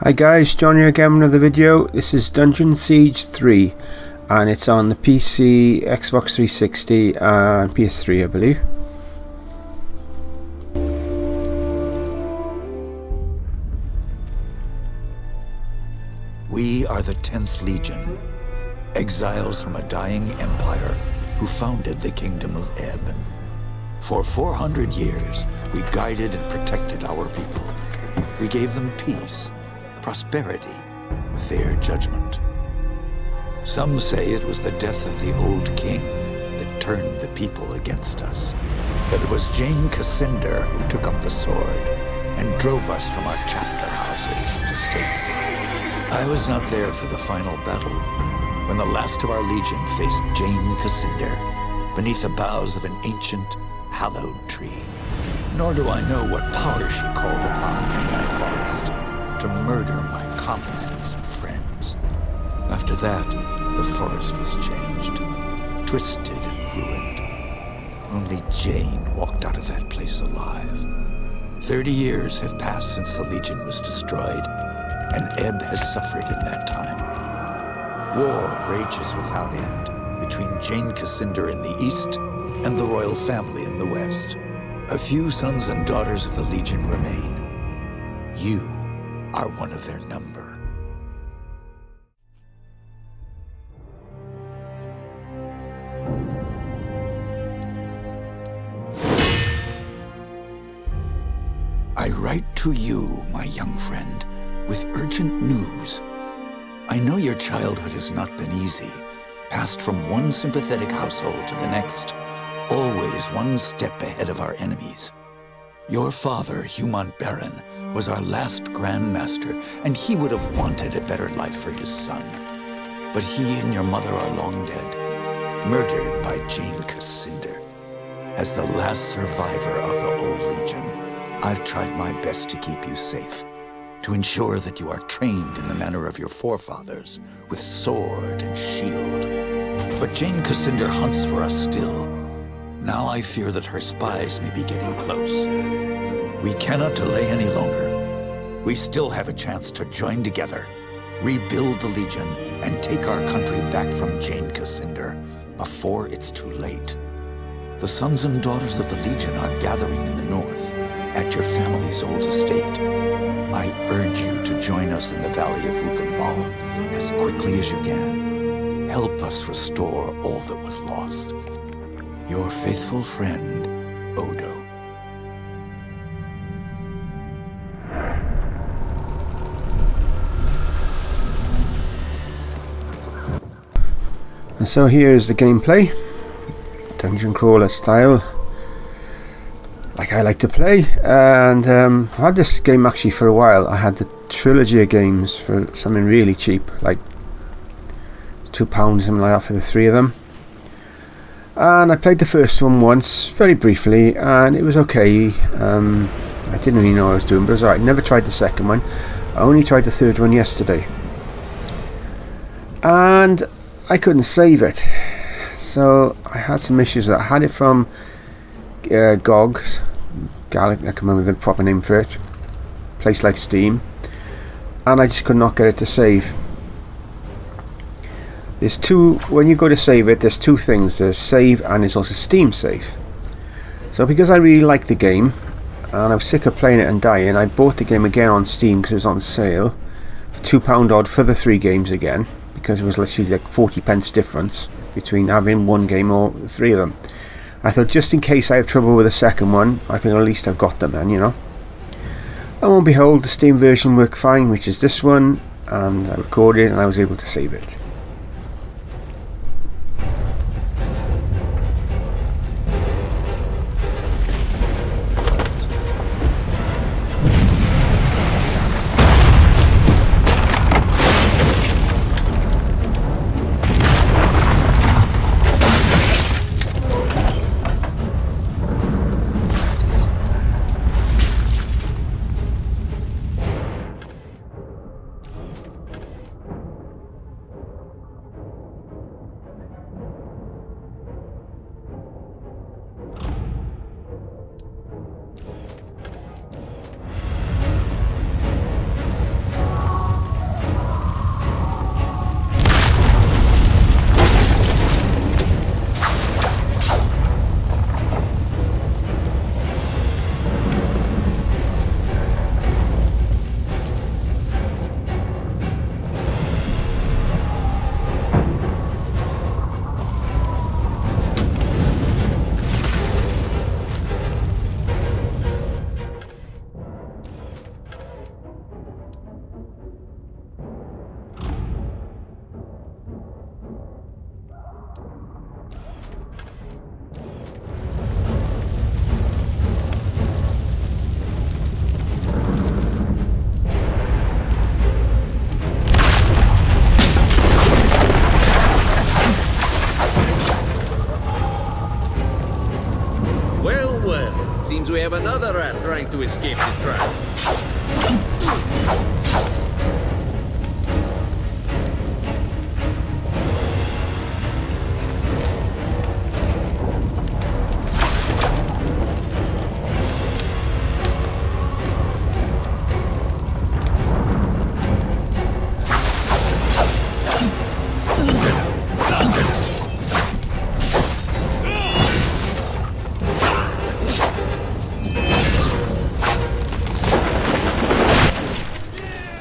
Hi guys, John here again with another video. This is Dungeon Siege 3 and it's on the PC, Xbox 360 and PS3 I believe. We are the 10th Legion, exiles from a dying empire who founded the Kingdom of Ebb. For 400 years, we guided and protected our people. We gave them peace, prosperity, fair judgment. Some say it was the death of the old king that turned the people against us. But it was Jane Cascinder who took up the sword and drove us from our chapter houses and estates. I was not there for the final battle, when the last of our legion faced Jane Cascinder beneath the boughs of an ancient, hallowed tree. Nor do I know what power she called upon in that forest to murder my comrades and friends. After that, the forest was changed, twisted and ruined. Only Jane walked out of that place alive. 30 years have passed since the Legion was destroyed, and Ebb has suffered in that time. War rages without end between Jane Cascinder in the east and the royal family in the west. A few sons and daughters of the Legion remain. You are one of their number. I write to you, my young friend, with urgent news. I know your childhood has not been easy, passed from one sympathetic household to the next, always one step ahead of our enemies. Your father, Hugh Montbaron, was our last Grand Master, and he would have wanted a better life for his son. But he and your mother are long dead, murdered by Jane Cascinder. As the last survivor of the old Legion, I've tried my best to keep you safe, to ensure that you are trained in the manner of your forefathers, with sword and shield. But Jane Cascinder hunts for us still. Now I fear that her spies may be getting close. We cannot delay any longer. We still have a chance to join together, rebuild the Legion, and take our country back from Jane Cascinder before it's too late. The sons and daughters of the Legion are gathering in the north, at your family's old estate. I urge you to join us in the valley of Rukenval as quickly as you can. Help us restore all that was lost. Your faithful friend, Odo. And so here is the gameplay, dungeon crawler style, like I like to play. And I had this game actually for a while. I had the trilogy of games for something really cheap, like £2, something like that for the three of them. And I played the first one once, very briefly, and it was okay. I didn't really know what I was doing, but it was alright. Never tried the second one. I only tried the third one yesterday. And I couldn't save it. So I had some issues. I had it from GOG's, I can't remember the proper name for it, place like Steam, and I just could not get it to save. There's two, when you go to save it, there's two things. There's save and there's also Steam save. So because I really liked the game and I was sick of playing it and dying, I bought the game again on Steam because it was on sale for £2 odd for the three games again, because it was literally like 40p difference between having one game or three of them. I thought just in case I have trouble with the second one, I think at least I've got them then, you know. And lo and behold, the Steam version worked fine, which is this one, and I recorded and I was able to save it. escape the trap.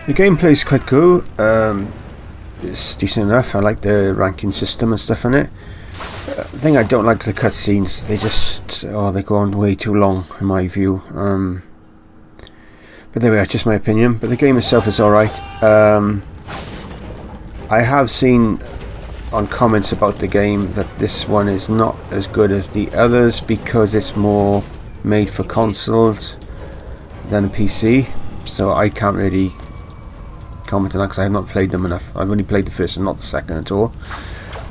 The gameplay is quite cool. It's decent enough. I like the ranking system and stuff in it. The thing I don't like is the cutscenes. They just they go on way too long in my view. But there we are, just my opinion. But the game itself is alright. I have seen on comments about the game that this one is not as good as the others because it's more made for consoles than a PC. So I can't really comment on that because I have not played them enough. I've only played the first and not the second at all.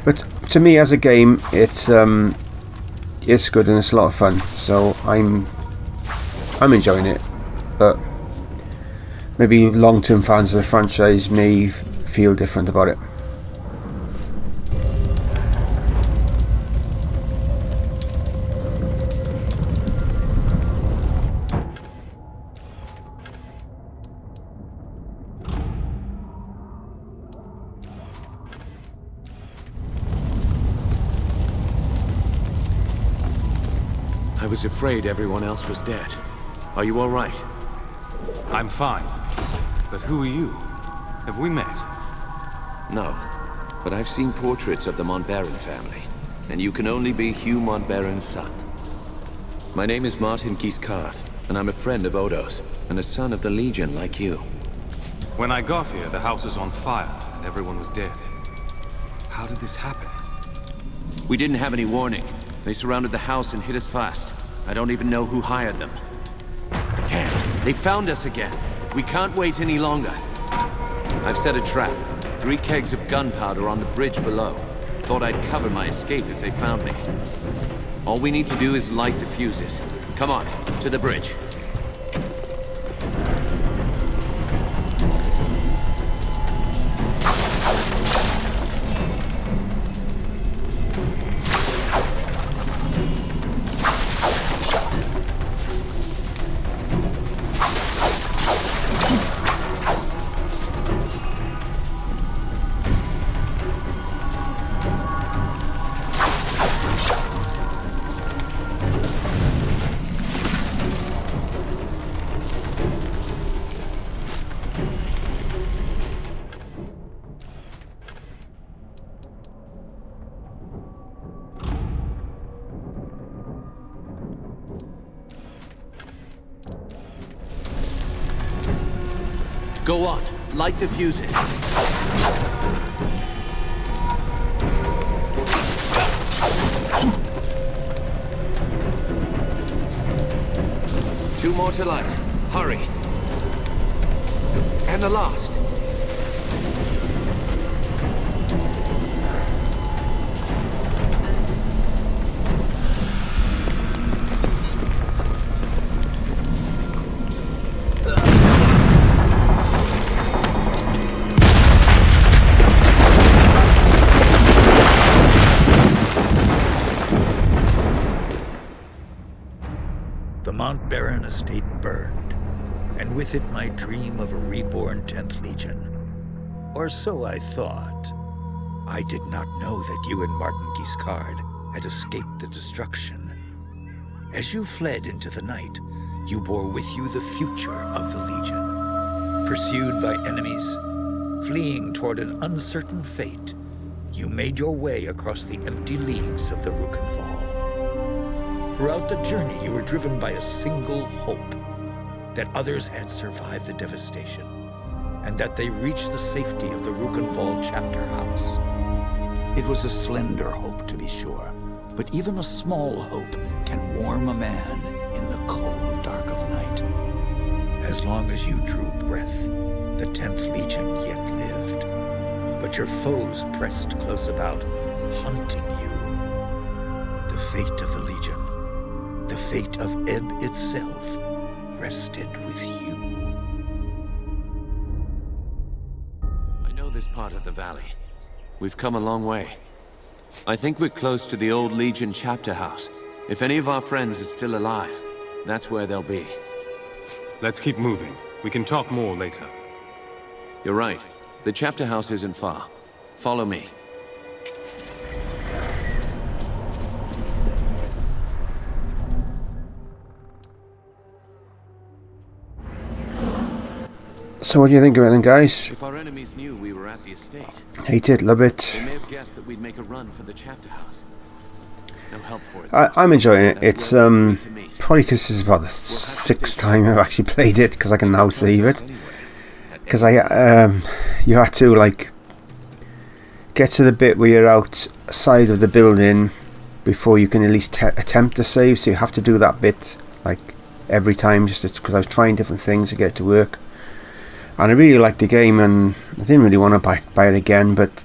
But to me, as a game, it's good and it's a lot of fun. So I'm enjoying it. But maybe long-term fans of the franchise may feel different about it. I was afraid everyone else was dead. Are you all right? I'm fine. But who are you? Have we met? No. But I've seen portraits of the Montbaron family. And you can only be Hugh Montbaron's son. My name is Martin Guiscard, and I'm a friend of Odo's, and a son of the Legion like you. When I got here, the house was on fire, and everyone was dead. How did this happen? We didn't have any warning. They surrounded the house and hit us fast. I don't even know who hired them. Damn, they found us again. We can't wait any longer. I've set a trap. 3 kegs of gunpowder on the bridge below. Thought I'd cover my escape if they found me. All we need to do is light the fuses. Come on, to the bridge. Go on, light the fuses. 2 more to light. Hurry. And the last. The Montbaron estate burned, and with it my dream of a reborn 10th Legion. Or so I thought. I did not know that you and Martin Guiscard had escaped the destruction. As you fled into the night, you bore with you the future of the Legion. Pursued by enemies, fleeing toward an uncertain fate, you made your way across the empty leagues of the Rukenval. Throughout the journey, you were driven by a single hope, that others had survived the devastation, and that they reached the safety of the Rukenval chapter house. It was a slender hope, to be sure, but even a small hope can warm a man in the cold dark of night. As long as you drew breath, the 10th Legion yet lived, but your foes pressed close about, hunting you. The fate of the Legion, the fate of Ebb itself, rested with you. I know this part of the valley. We've come a long way. I think we're close to the old Legion chapter house. If any of our friends is still alive, that's where they'll be. Let's keep moving. We can talk more later. You're right. The chapter house isn't far. Follow me. So what do you think of it then, guys? If our enemies knew we were at the estate, Hate it, love it. they may have guessed that we'd make a run for the chapter house. No help for it. I'm enjoying it. That's It's where we need to meet. probably because this is about the sixth time I've actually played it, because I can now save it. Because you had to like get to the bit where you're outside of the building before you can at least attempt to save. So you have to do that bit like every time, just because I was trying different things to get it to work. And I really liked the game, and I didn't really want to buy it again, but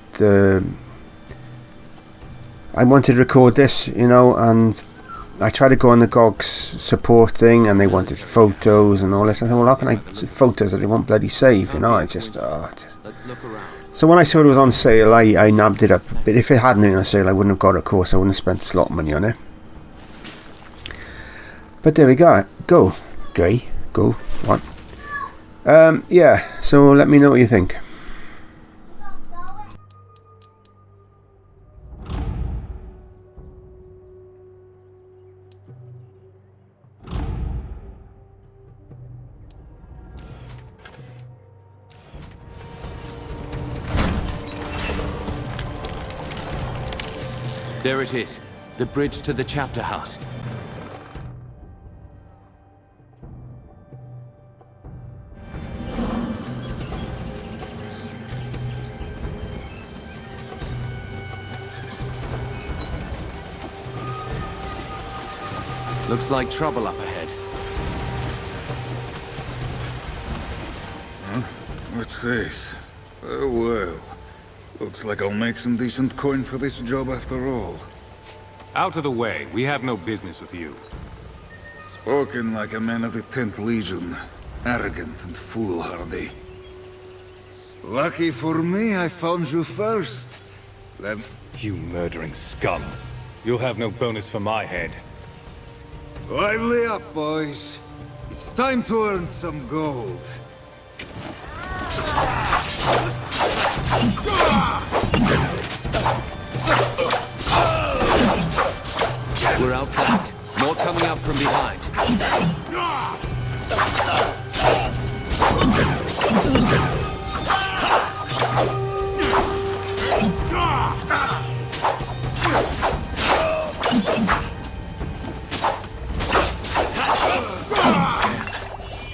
I wanted to record this, you know, and I tried to go on the GOG's support thing, and they wanted photos and all this. I thought, well, how can I photos that they want bloody save, you know? I just, Let's look around. So when I saw it was on sale, I nabbed it up. But if it hadn't been on sale, I wouldn't have got it, of course. I wouldn't have spent a lot of money on it. But there we go. Go. What? Yeah, so let me know what you think. There it is. The bridge to the chapter house. Looks like trouble up ahead. Huh? What's this? Oh, well. Looks like I'll make some decent coin for this job after all. Out of the way. We have no business with you. Spoken like a man of the 10th Legion. Arrogant and foolhardy. Lucky for me, I found you first. Then... You murdering scum. You'll have no bonus for my head. lively up, boys. It's time to earn some gold. We're outflanked. More coming up from behind.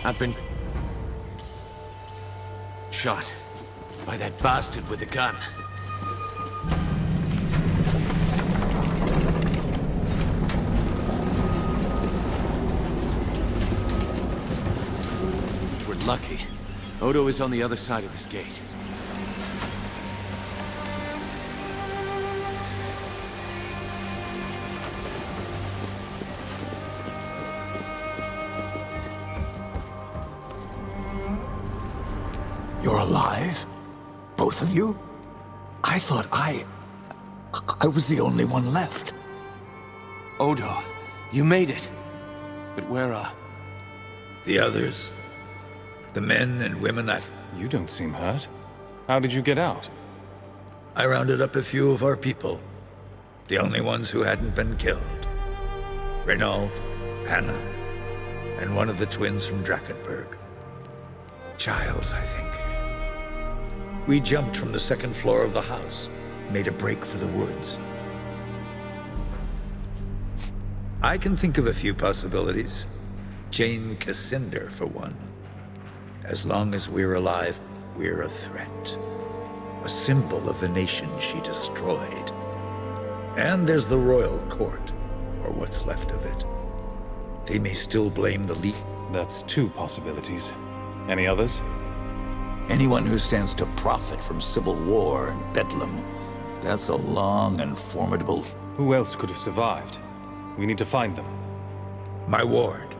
I've been shot by that bastard with the gun. If we're lucky, Odo is on the other side of this gate. You're alive? Both of you? I thought I was the only one left. Odo, you made it. But where are... The others? The men and women You don't seem hurt. How did you get out? I rounded up a few of our people. The only ones who hadn't been killed. Renaud, Hannah, and one of the twins from Drakenberg. Giles, I think. We jumped from the second floor of the house, made a break for the woods. I can think of a few possibilities. Jane Cassinder, for one. As long as we're alive, we're a threat. A symbol of the nation she destroyed. And there's the royal court, or what's left of it. They may still blame the League. That's two possibilities. Any others? Anyone who stands to profit from civil war and bedlam. That's a long and formidable... Who else could have survived? We need to find them. My ward,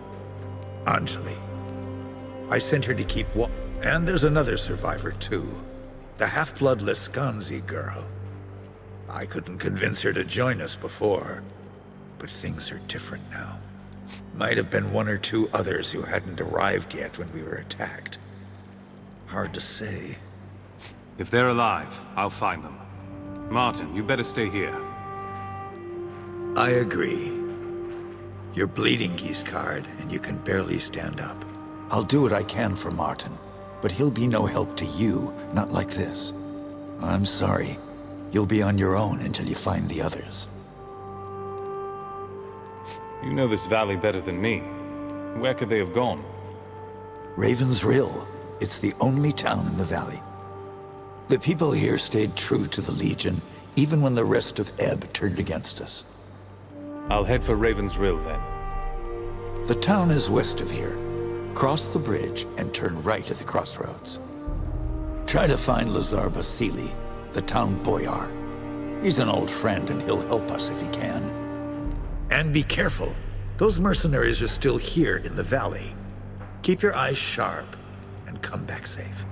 Anjali. I sent her to keep And there's another survivor, too. The half-blood Lescanzi girl. I couldn't convince her to join us before, but things are different now. Might have been one or two others who hadn't arrived yet when we were attacked. Hard to say. If they're alive, I'll find them. Martin, you better stay here. I agree. You're bleeding, Giscard, and you can barely stand up. I'll do what I can for Martin, but he'll be no help to you, not like this. I'm sorry. You'll be on your own until you find the others. You know this valley better than me. Where could they have gone? Raven's Rill. It's the only town in the valley. The people here stayed true to the Legion, even when the rest of Ebb turned against us. I'll head for Raven's Rill, then. The town is west of here. Cross the bridge and turn right at the crossroads. Try to find Lazar Basili, the town boyar. He's an old friend and he'll help us if he can. And be careful. Those mercenaries are still here in the valley. Keep your eyes sharp and come back safe.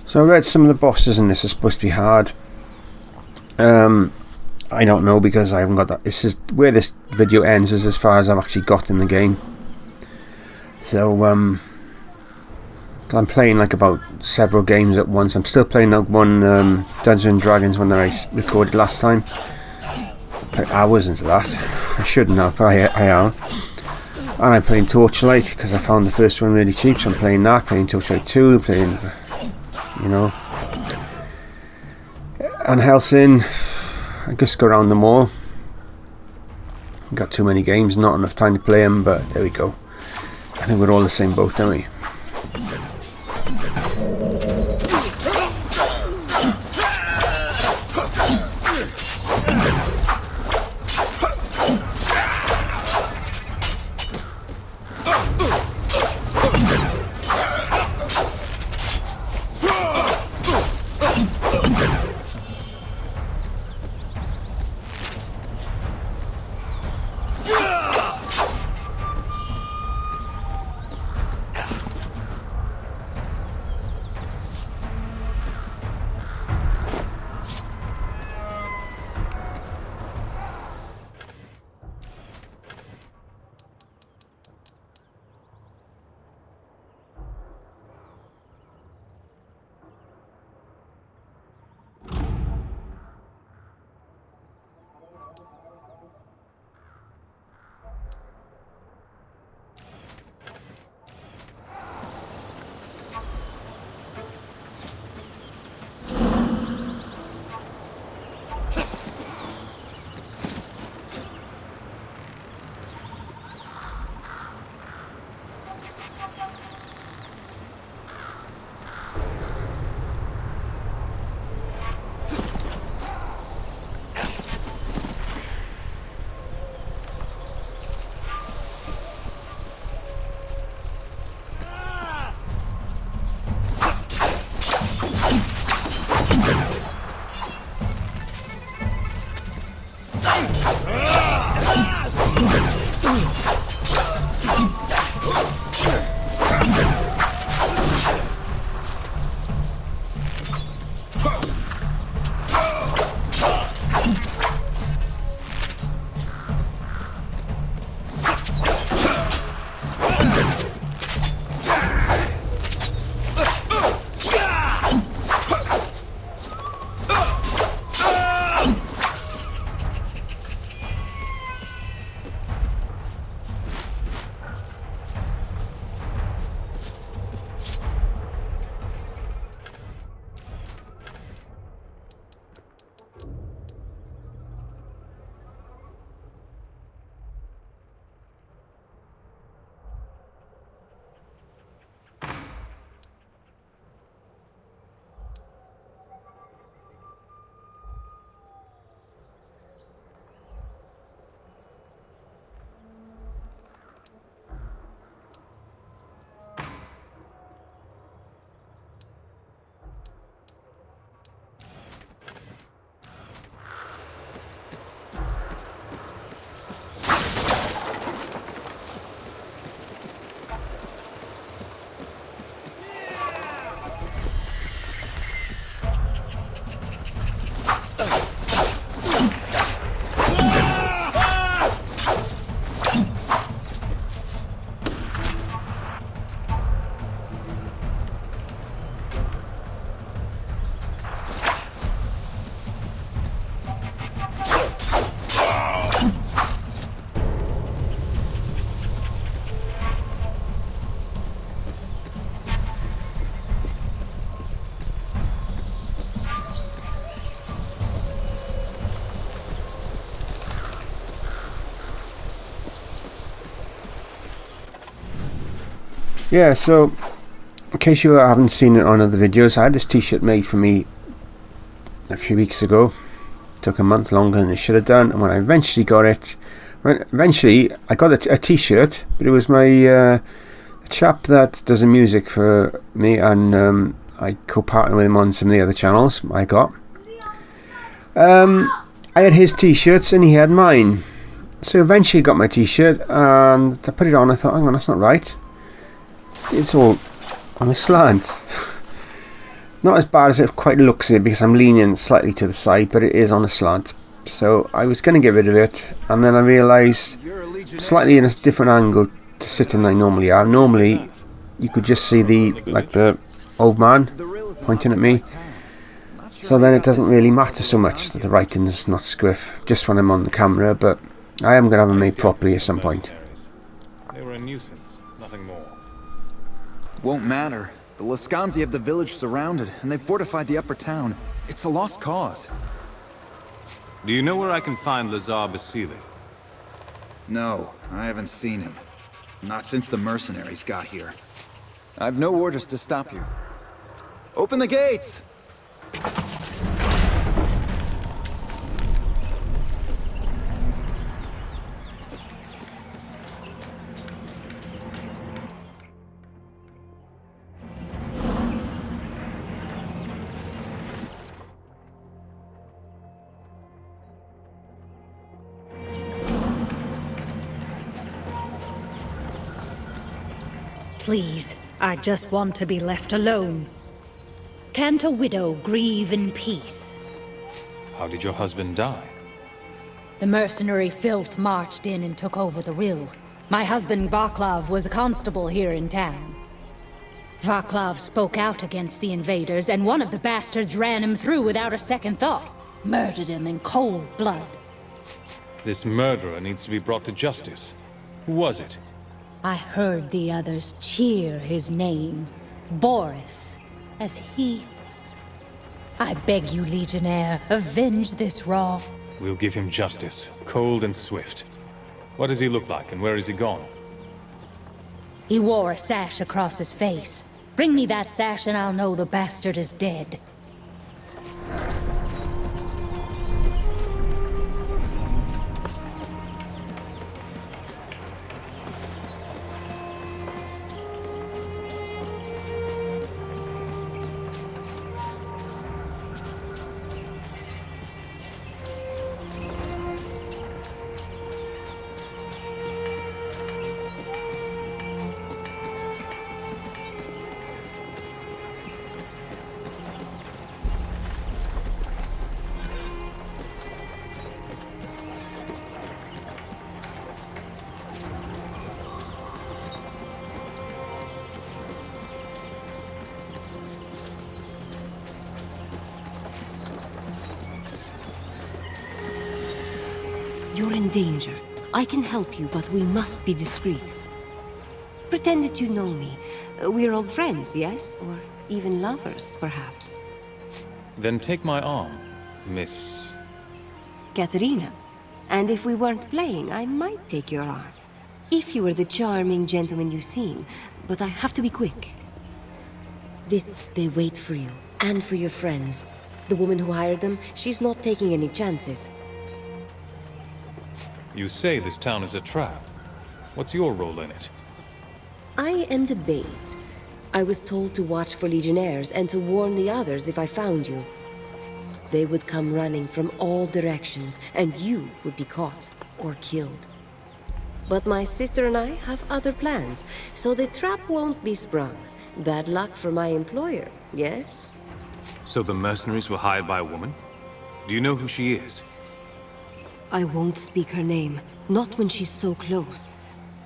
So I read some of the bosses and this is supposed to be hard. I don't know because I haven't got that. This is where this video ends, is as far as I've actually got in the game. So I'm playing like about several games at once. I'm still playing that one Dungeons & Dragons one that I recorded last time. Put hours into that. I shouldn't have, but I am. And I'm playing Torchlight because I found the first one really cheap, so I'm playing that, playing Torchlight 2, playing, you know, and Hellsing. I just go around them all. Got too many games, not enough time to play them, but there we go. I think we're all the same boat, don't we? Yeah, so in case you haven't seen it on other videos, I had this t-shirt made for me a few weeks ago. It took a month longer than it should have done, and when I eventually got it, I got a t-shirt, but it was my a chap that does the music for me, and I co-partner with him on some of the other channels I got. I had his t-shirts and he had mine, so eventually I got my t-shirt and I put it on. I thought, hang on, that's not right. It's all on a slant. Not as bad as it quite looks here because I'm leaning slightly to the side, but it is on a slant. So I was going to get rid of it, and then I realised slightly in a different angle to sit than I normally are. Normally you could just see the old man pointing at me, so then it doesn't really matter so much that the writing is not scriff just when I'm on the camera, but I am going to have them made properly at some point. They were a nuisance, nothing more. Won't matter. The Lascanzi have the village surrounded, and they've fortified the upper town. It's a lost cause. Do you know where I can find Lazar Basili? No, I haven't seen him. Not since the mercenaries got here. I've no orders to stop you. Open the gates! Please, I just want to be left alone. Can't a widow grieve in peace? How did your husband die? The mercenary filth marched in and took over the rill. My husband Vaclav was a constable here in town. Vaclav spoke out against the invaders, and one of the bastards ran him through without a second thought. Murdered him in cold blood. This murderer needs to be brought to justice. Who was it? I heard the others cheer his name. Boris, as he... I beg you, Legionnaire, avenge this wrong. We'll give him justice, cold and swift. What does he look like, and where has he gone? He wore a sash across his face. Bring me that sash and I'll know the bastard is dead. You're in danger. I can help you, but we must be discreet. Pretend that you know me. We're old friends, yes? Or even lovers, perhaps. Then take my arm, Miss... Katerina. And if we weren't playing, I might take your arm. If you were the charming gentleman you seem, but I have to be quick. They wait for you, and for your friends. The woman who hired them, she's not taking any chances. You say this town is a trap. What's your role in it? I am the bait. I was told to watch for Legionnaires and to warn the others if I found you. They would come running from all directions, and you would be caught or killed. But my sister and I have other plans, so the trap won't be sprung. Bad luck for my employer, yes? So the mercenaries were hired by a woman? Do you know who she is? I won't speak her name, not when she's so close.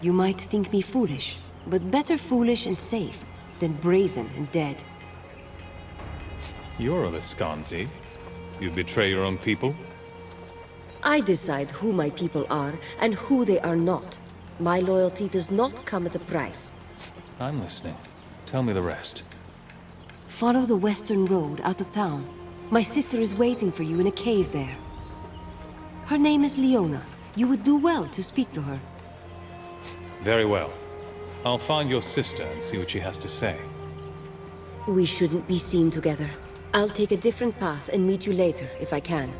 You might think me foolish, but better foolish and safe than brazen and dead. You're a Visconti. You betray your own people? I decide who my people are and who they are not. My loyalty does not come at a price. I'm listening. Tell me the rest. Follow the western road out of town. My sister is waiting for you in a cave there. Her name is Leona. You would do well to speak to her. Very well. I'll find your sister and see what she has to say. We shouldn't be seen together. I'll take a different path and meet you later, if I can.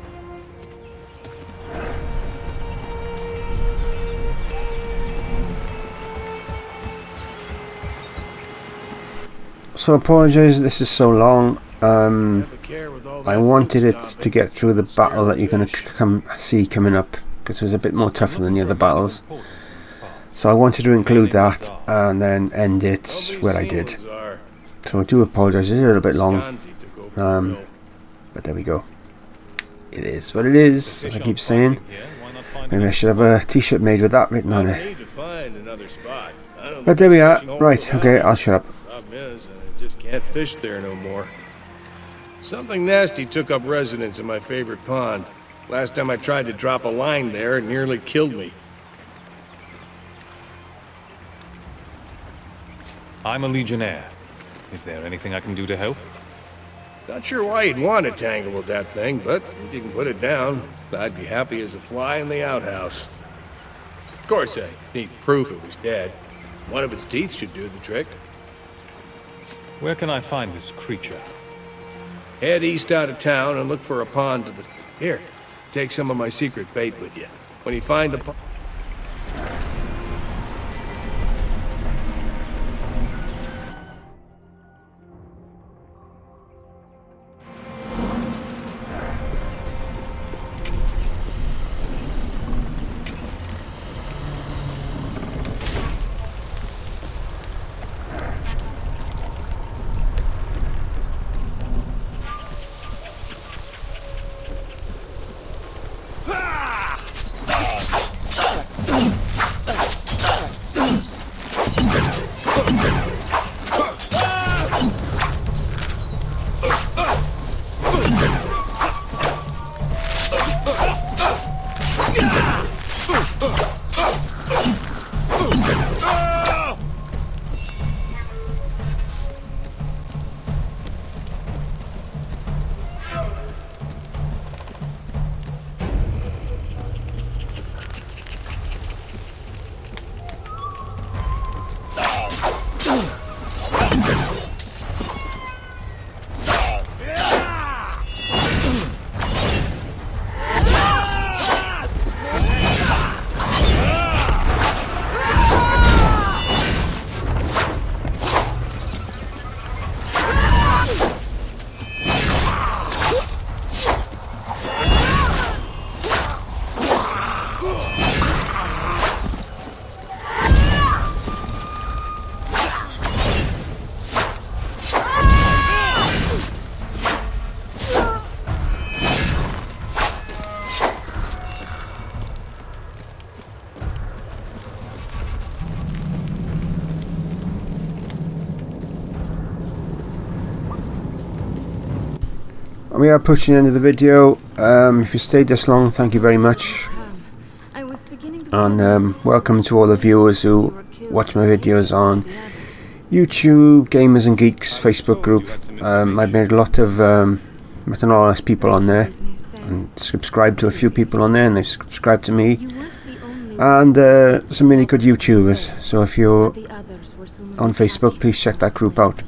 So I apologise this is so long. I wanted it to get through the battle that you're going to see coming up, because it was a bit more tougher than the other battles. So I wanted to include that and then end it where I did. So I do apologise, it's a little bit long. But there we go. It is what it is, as I keep saying. Maybe I should have a t-shirt made with that written on it. But there we are. Right, okay, I'll shut up. Problem is, I just can't fish there no more. Something nasty took up residence in my favorite pond. Last time I tried to drop a line there, it nearly killed me. I'm a Legionnaire. Is there anything I can do to help? Not sure why you'd want to tangle with that thing, but if you can put it down, I'd be happy as a fly in the outhouse. Of course, I need proof it was dead. One of its teeth should do the trick. Where can I find this creature? Head east out of town and look for a pond to the... Here, take some of my secret bait with you. When you find the pond... We are approaching the end of the video. If you stayed this long, thank you very much. And welcome to all the viewers who watch my videos on YouTube, Gamers and Geeks Facebook group. I've made a lot of met a lot of nice people on there, and subscribed to a few people on there, and they subscribed to me, and some really good YouTubers. So if you're on Facebook, please check that group out.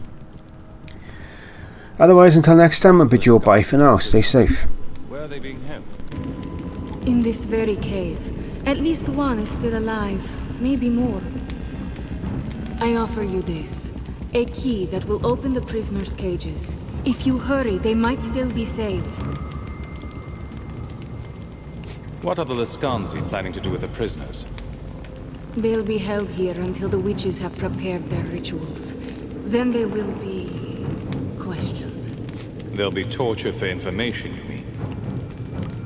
Otherwise, until next time, I bid you all bye for now. Stay safe. Where are they being held? In this very cave. At least one is still alive, maybe more. I offer you this. A key that will open the prisoners' cages. If you hurry, they might still be saved. What are the Laskanzi planning to do with the prisoners? They'll be held here until the witches have prepared their rituals. Then they will be questioned. They'll be tortured for information, you mean?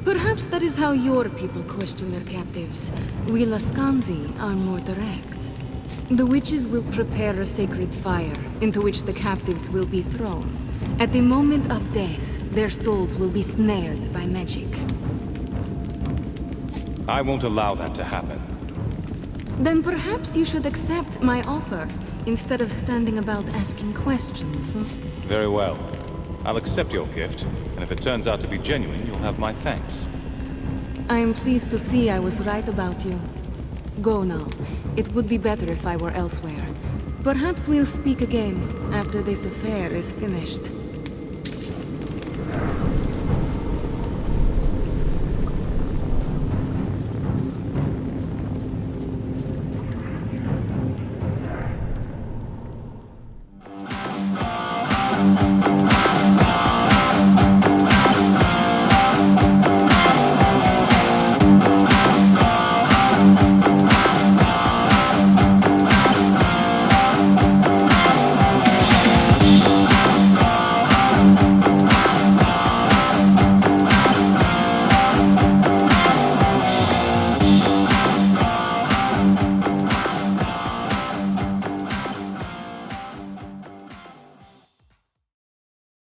Perhaps that is how your people question their captives. We Laskanzi are more direct. The witches will prepare a sacred fire, into which the captives will be thrown. At the moment of death, their souls will be snared by magic. I won't allow that to happen. Then perhaps you should accept my offer, instead of standing about asking questions. Very well. I'll accept your gift, and if it turns out to be genuine, you'll have my thanks. I am pleased to see I was right about you. Go now. It would be better if I were elsewhere. Perhaps we'll speak again after this affair is finished.